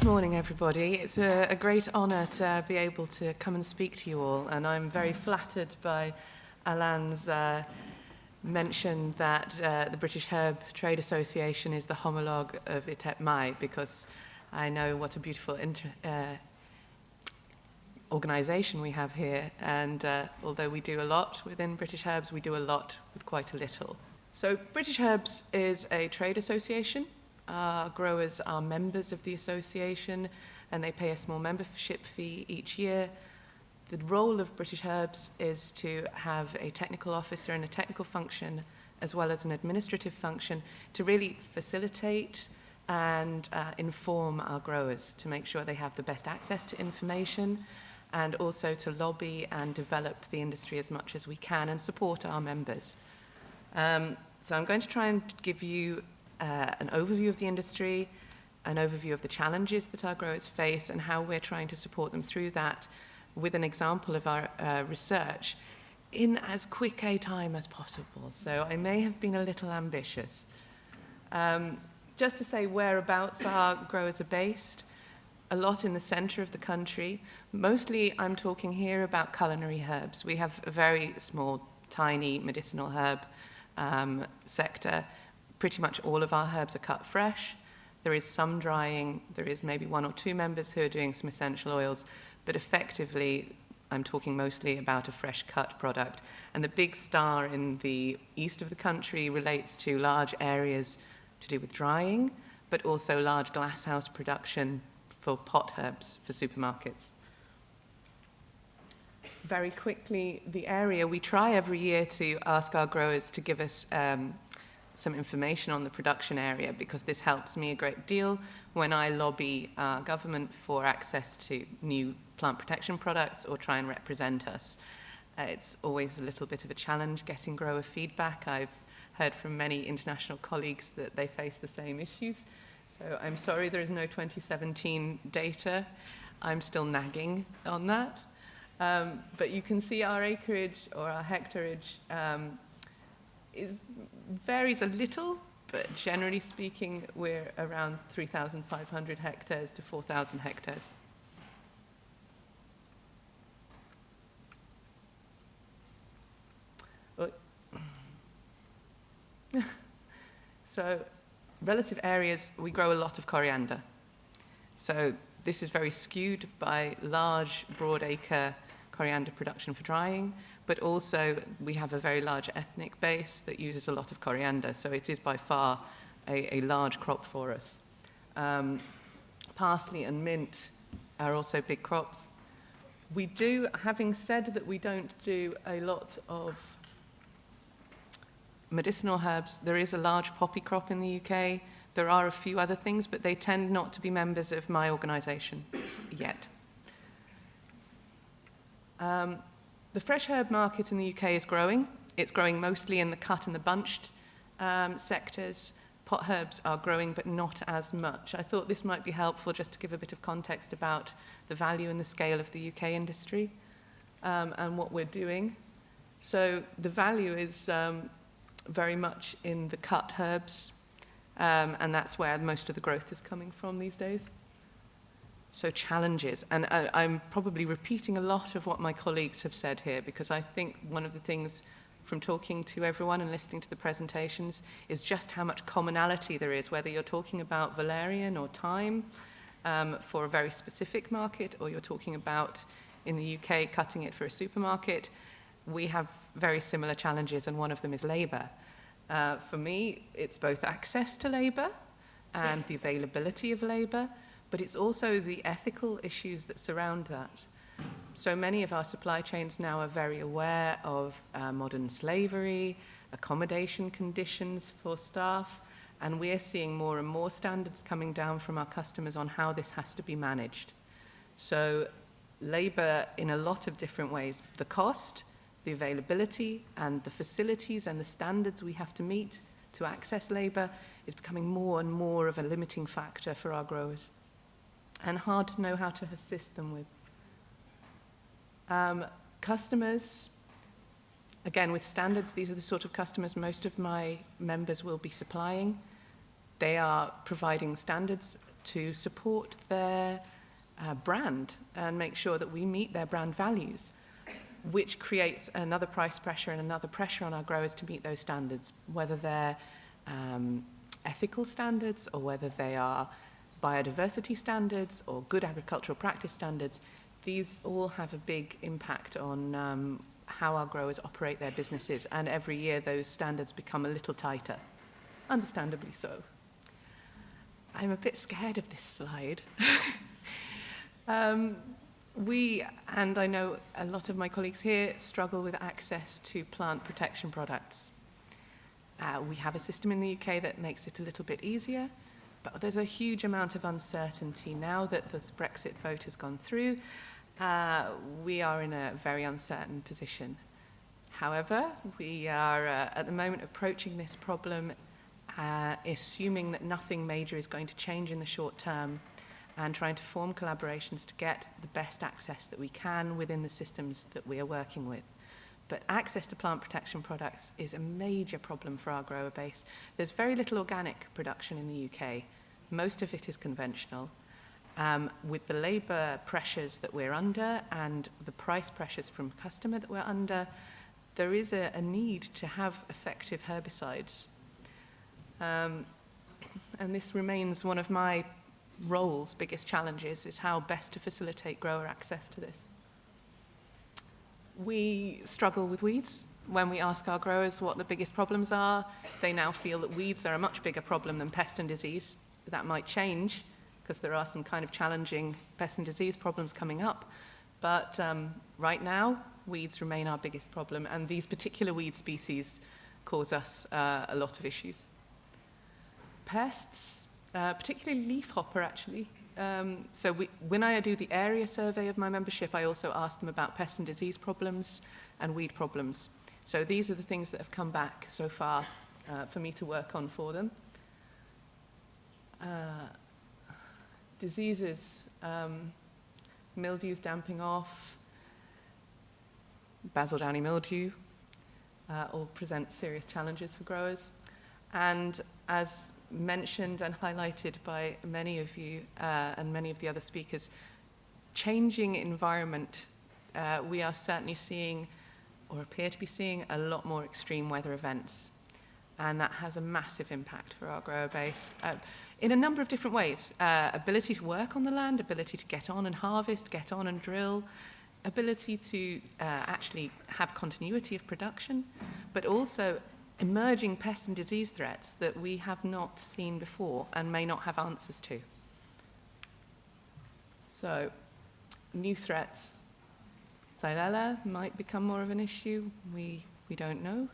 Good morning, everybody. It's a great honour to be able to come and speak to you all, and I'm very flattered by Alain's mention that the British Herb Trade Association is the homologue of iteipmai, because I know what a beautiful organisation we have here, and although we do a lot within British Herbs, we do a lot with quite a little. So British Herbs is a trade association. Our growers are members of the association, and they pay a small membership fee each year. The role of British Herbs is to have a technical officer and a technical function, as well as an administrative function, to really facilitate and inform our growers, to make sure they have the best access to information, and also to lobby and develop the industry as much as we can and support our members. So I'm going to try and give you an overview of the industry, an overview of the challenges that our growers face, and how we're trying to support them through that with an example of our research in as quick a time as possible. So I may have been a little ambitious. Just to say whereabouts our growers are based, a lot in the centre of the country. Mostly I'm talking here about culinary herbs. We have a very small, tiny medicinal herb sector. Pretty much all of our herbs are cut fresh. There is some drying. There is maybe one or two members who are doing some essential oils, but effectively I'm talking mostly about a fresh cut product. And the big star in the east of the country relates to large areas to do with drying, but also large glasshouse production for pot herbs for supermarkets. Very quickly, the area, we try every year to ask our growers to give us some information on the production area, because this helps me a great deal when I lobby our government for access to new plant protection products or try and represent us. It's always a little bit of a challenge getting grower feedback. I've heard from many international colleagues that they face the same issues. So I'm sorry there is no 2017 data. I'm still nagging on that. But you can see our acreage or our hectareage varies a little, but generally speaking, we're around 3,500 hectares to 4,000 hectares. So, relative areas, we grow a lot of coriander. So this is very skewed by large, broad-acre coriander production for drying, but also we have a very large ethnic base that uses a lot of coriander, so it is by far a large crop for us. Parsley and mint are also big crops. We do, having said that we don't do a lot of medicinal herbs, there is a large poppy crop in the UK. There are a few other things, but they tend not to be members of my organisation yet. The fresh herb market in the UK is growing. It's growing mostly in the cut and the bunched sectors. Pot herbs are growing, but not as much. I thought this might be helpful just to give a bit of context about the value and the scale of the UK industry and what we're doing. So the value is very much in the cut herbs, and that's where most of the growth is coming from these days. So challenges, and I'm probably repeating a lot of what my colleagues have said here, because I think one of the things from talking to everyone and listening to the presentations is just how much commonality there is, whether you're talking about valerian or thyme for a very specific market, or you're talking about, in the UK, cutting it for a supermarket. We have very similar challenges, and one of them is labour. For me, it's both access to labour and the availability of labour, but it's also the ethical issues that surround that. So many of our supply chains now are very aware of modern slavery, accommodation conditions for staff, and we're seeing more and more standards coming down from our customers on how this has to be managed. So labour in a lot of different ways, the cost, the availability, and the facilities and the standards we have to meet to access labour is becoming more and more of a limiting factor for our growers, and hard to know how to assist them with. Customers, again, with standards, these are the sort of customers most of my members will be supplying. They are providing standards to support their brand and make sure that we meet their brand values, which creates another price pressure and another pressure on our growers to meet those standards, whether they're ethical standards or whether they are biodiversity standards or good agricultural practice standards. These all have a big impact on how our growers operate their businesses, and every year those standards become a little tighter, understandably so. I'm a bit scared of this slide. We, and I know a lot of my colleagues here, struggle with access to plant protection products. We have a system in the UK that makes it a little bit easier, but there's a huge amount of uncertainty now that this Brexit vote has gone through. We are in a very uncertain position. However, we are at the moment approaching this problem assuming that nothing major is going to change in the short term, and trying to form collaborations to get the best access that we can within the systems that we are working with. But access to plant protection products is a major problem for our grower base. There's very little organic production in the UK. Most of it is conventional. With the labour pressures that we're under and the price pressures from customer that we're under, there is a need to have effective herbicides. And this remains one of my role's biggest challenges, is how best to facilitate grower access to this. We struggle with weeds. When we ask our growers what the biggest problems are, they now feel that weeds are a much bigger problem than pest and disease. That might change, because there are some kind of challenging pest and disease problems coming up. But right now, weeds remain our biggest problem, and these particular weed species cause us a lot of issues. Pests, particularly leafhopper, actually. So when I do the area survey of my membership, I also ask them about pest and disease problems and weed problems. So these are the things that have come back so far for me to work on for them. Diseases, mildews damping off, basal downy mildew, all present serious challenges for growers. And as mentioned and highlighted by many of you and many of the other speakers, changing environment, we are certainly seeing, or appear to be seeing, a lot more extreme weather events. And that has a massive impact for our grower base in a number of different ways. Ability to work on the land, ability to get on and harvest, get on and drill, ability to actually have continuity of production, but also emerging pest and disease threats that we have not seen before and may not have answers to. So, new threats. Xylella might become more of an issue. We don't know.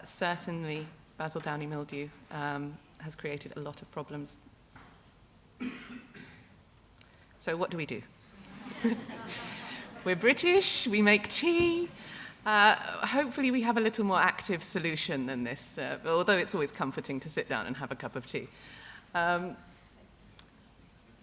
Certainly, basal downy mildew has created a lot of problems. So what do we do? We're British, we make tea. Hopefully we have a little more active solution than this, although it's always comforting to sit down and have a cup of tea.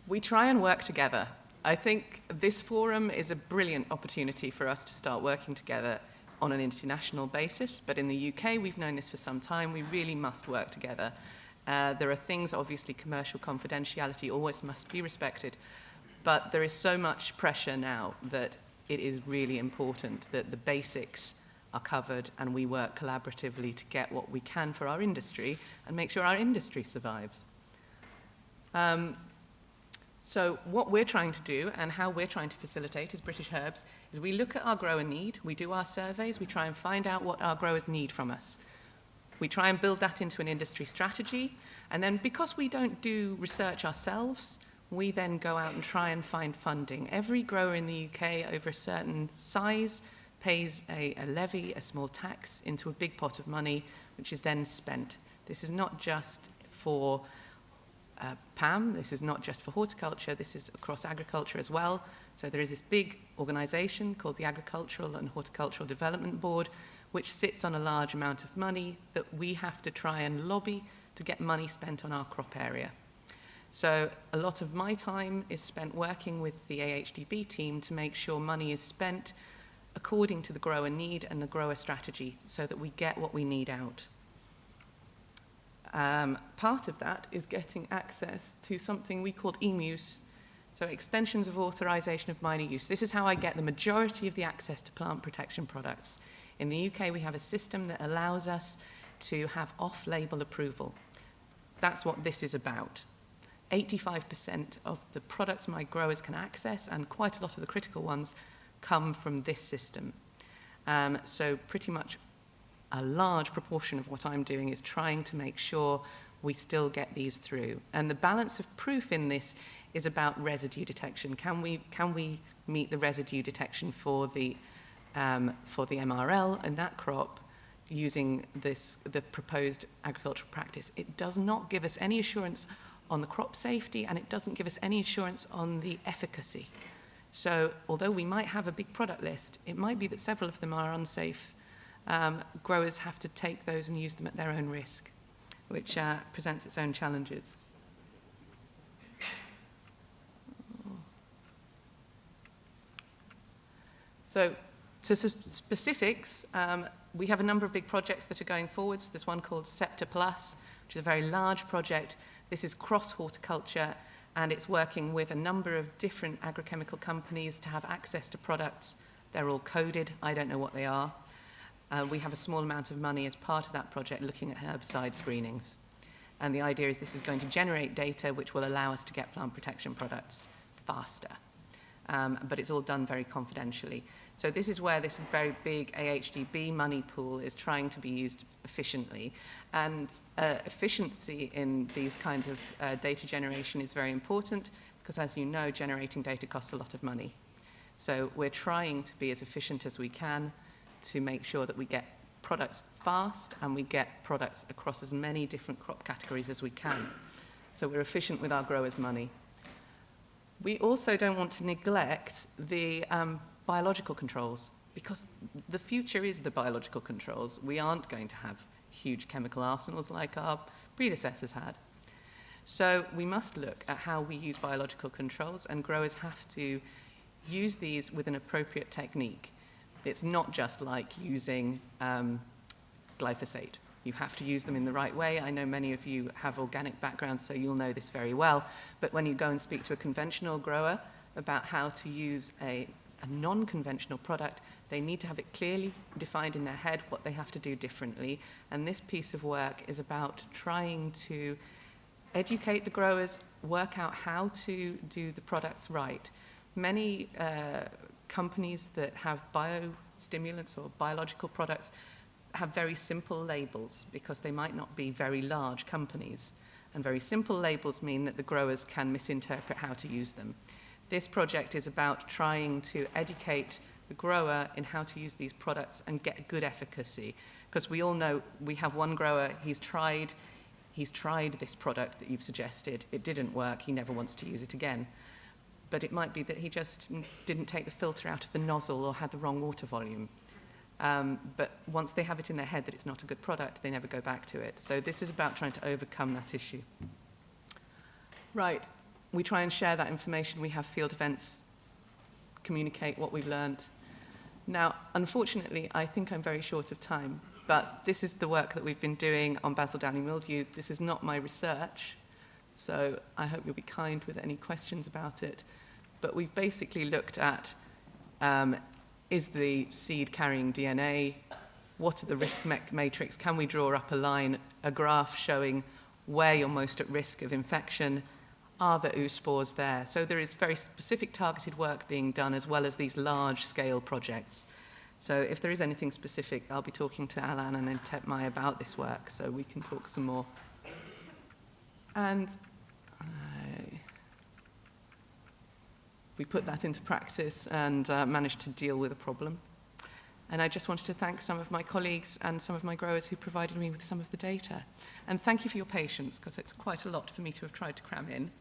We try and work together. I think this forum is a brilliant opportunity for us to start working together on an international basis, but in the UK we've known this for some time. We really must work together. There are things, obviously commercial confidentiality always must be respected, but there is so much pressure now that it is really important that the basics are covered and we work collaboratively to get what we can for our industry and make sure our industry survives. So what we're trying to do and how we're trying to facilitate as British Herbs is we look at our grower need, we do our surveys, we try and find out what our growers need from us. We try and build that into an industry strategy, and then because we don't do research ourselves, we then go out and try and find funding. Every grower in the UK over a certain size pays a levy, a small tax, into a big pot of money, which is then spent. This is not just for PAM, this is not just for horticulture, this is across agriculture as well. So there is this big organisation called the Agricultural and Horticultural Development Board, which sits on a large amount of money that we have to try and lobby to get money spent on our crop area. So a lot of my time is spent working with the AHDB team to make sure money is spent according to the grower need and the grower strategy so that we get what we need out. Part of that is getting access to something we call EMUs, so extensions of authorization of minor use. This is how I get the majority of the access to plant protection products. In the UK, we have a system that allows us to have off-label approval. That's what this is about. 85% of the products my growers can access, and quite a lot of the critical ones, come from this system. So pretty much a large proportion of what I'm doing is trying to make sure we still get these through. And the balance of proof in this is about residue detection. Can we meet the residue detection for the MRL in that crop using the proposed agricultural practice? It does not give us any assurance on the crop safety, and it doesn't give us any assurance on the efficacy. So although we might have a big product list, it might be that several of them are unsafe. Growers have to take those and use them at their own risk, which presents its own challenges. So to specifics, we have a number of big projects that are going forwards. There's one called Scepter Plus, which is a very large project. This is cross-horticulture, and it's working with a number of different agrochemical companies to have access to products. They're all coded. I don't know what they are. We have a small amount of money as part of that project looking at herbicide screenings. And the idea is this is going to generate data which will allow us to get plant protection products faster. But it's all done very confidentially. So this is where this very big AHDB money pool is trying to be used efficiently. And efficiency in these kinds of data generation is very important because, as you know, generating data costs a lot of money. So we're trying to be as efficient as we can to make sure that we get products fast and we get products across as many different crop categories as we can. So we're efficient with our growers' money. We also don't want to neglect the biological controls, because the future is the biological controls. We aren't going to have huge chemical arsenals like our predecessors had. So we must look at how we use biological controls, and growers have to use these with an appropriate technique. It's not just like using glyphosate. You have to use them in the right way. I know many of you have organic backgrounds, so you'll know this very well. But when you go and speak to a conventional grower about how to use a non-conventional product, they need to have it clearly defined in their head what they have to do differently. And this piece of work is about trying to educate the growers, work out how to do the products right. Many companies that have biostimulants or biological products have very simple labels because they might not be very large companies. And very simple labels mean that the growers can misinterpret how to use them. This project is about trying to educate the grower in how to use these products and get good efficacy. Because we all know we have one grower, he's tried this product that you've suggested, it didn't work, he never wants to use it again. But it might be that he just didn't take the filter out of the nozzle or had the wrong water volume. But once they have it in their head that it's not a good product, they never go back to it. So this is about trying to overcome that issue. Right, we try and share that information. We have field events, communicate what we've learned. Now, unfortunately, I think I'm very short of time, but this is the work that we've been doing on basil downy mildew. This is not my research, so I hope you'll be kind with any questions about it. But we've basically looked at is the seed carrying DNA? What are the risk matrix? Can we draw up a line, a graph showing where you're most at risk of infection? Are the oospores there? So there is very specific targeted work being done as well as these large-scale projects. So if there is anything specific, I'll be talking to Alan and iteipmai about this work, so we can talk some more. And we put that into practice and managed to deal with a problem. And I just wanted to thank some of my colleagues and some of my growers who provided me with some of the data. And thank you for your patience, because it's quite a lot for me to have tried to cram in.